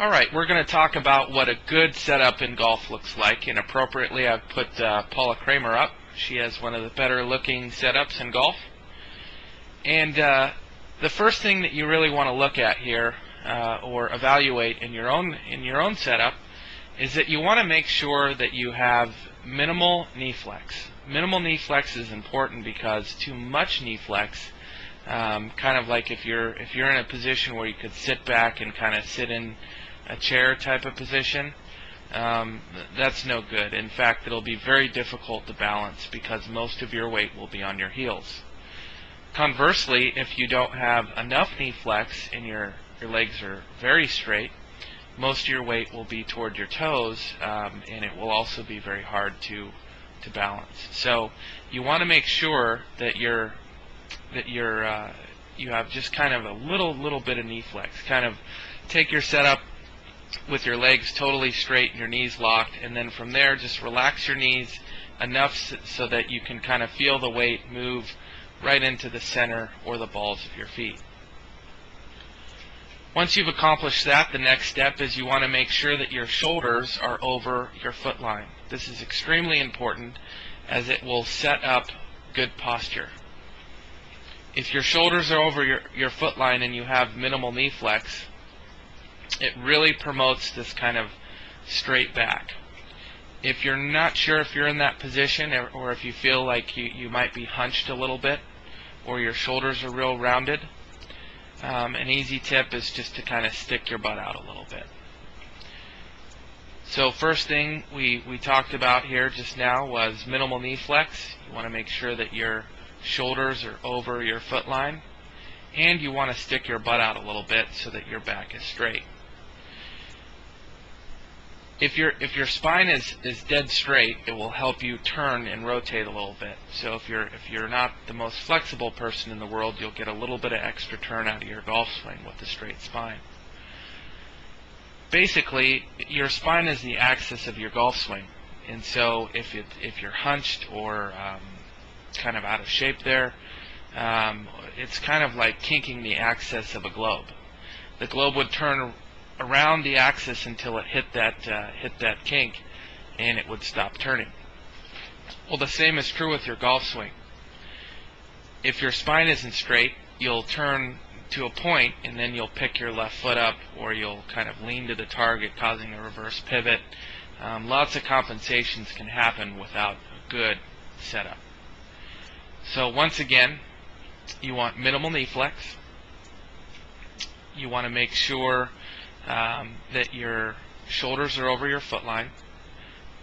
Alright, we're going to talk about what a good setup in golf looks like, and appropriately I've put Paula Creamer up. She has one of the better looking setups in golf. And the first thing that you really want to look at here, or evaluate in your own setup, is that you want to make sure that you have minimal knee flex. Minimal knee flex is important because too much knee flex, kind of like if you're in a position where you could sit back and kind of sit in a chair type of position, that's no good. In fact, it'll be very difficult to balance because most of your weight will be on your heels. Conversely, if you don't have enough knee flex and your legs are very straight, most of your weight will be toward your toes, and it will also be very hard to balance. So you want to make sure that you have just kind of a little bit of knee flex. Kind of take your setup with your legs totally straight and your knees locked, and then from there just relax your knees enough so that you can kind of feel the weight move right into the center or the balls of your feet. Once you've accomplished that, the next step is you want to make sure that your shoulders are over your foot line. This is extremely important as it will set up good posture. If your shoulders are over your foot line and you have minimal knee flex, it really promotes this kind of straight back. If you're not sure if you're in that position, or if you feel like you might be hunched a little bit, or your shoulders are real rounded, an easy tip is just to kind of stick your butt out a little bit. So first thing we talked about here just now was minimal knee flex. You want to make sure that your shoulders are over your foot line, and you want to stick your butt out a little bit so that your back is straight. If your spine is dead straight, it will help you turn and rotate a little bit. So if you're not the most flexible person in the world, you'll get a little bit of extra turn out of your golf swing with a straight spine. Basically, your spine is the axis of your golf swing, and so if you're hunched or kind of out of shape there, it's kind of like kinking the axis of a globe. The globe would turn around the axis until it hit that kink, and it would stop turning. Well, the same is true with your golf swing. If your spine isn't straight, you'll turn to a point, and then you'll pick your left foot up, or you'll kind of lean to the target, causing a reverse pivot. Lots of compensations can happen without a good setup. So once again, you want minimal knee flex. You want to make sure that your shoulders are over your foot line.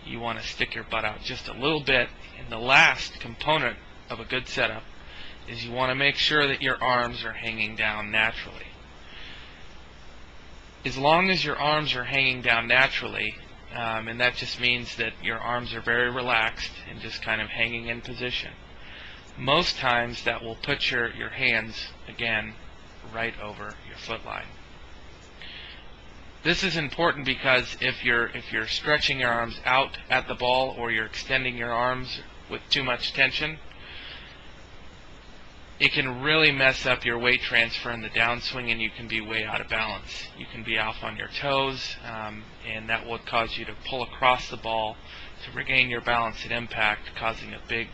You want to stick your butt out just a little bit. And the last component of a good setup is you want to make sure that your arms are hanging down naturally. As long as your arms are hanging down naturally, and that just means that your arms are very relaxed and just kind of hanging in position, most times that will put your hands, again, right over your foot line. This is important because if you're stretching your arms out at the ball, or you're extending your arms with too much tension, it can really mess up your weight transfer in the downswing, and you can be way out of balance. You can be off on your toes, and that will cause you to pull across the ball to regain your balance at impact, causing a big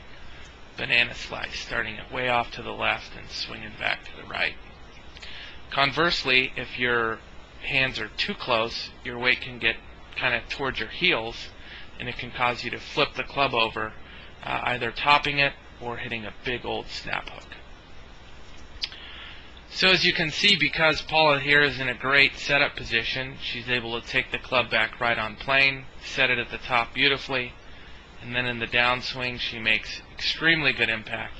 banana slice, starting it way off to the left and swinging back to the right. Conversely, if your hands are too close, your weight can get kind of towards your heels, and it can cause you to flip the club over, either topping it or hitting a big old snap hook. So as you can see, because Paula here is in a great setup position, she's able to take the club back right on plane, set it at the top beautifully, and then in the downswing she makes extremely good impact.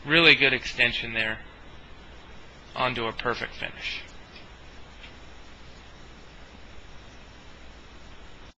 Really good extension there onto a perfect finish.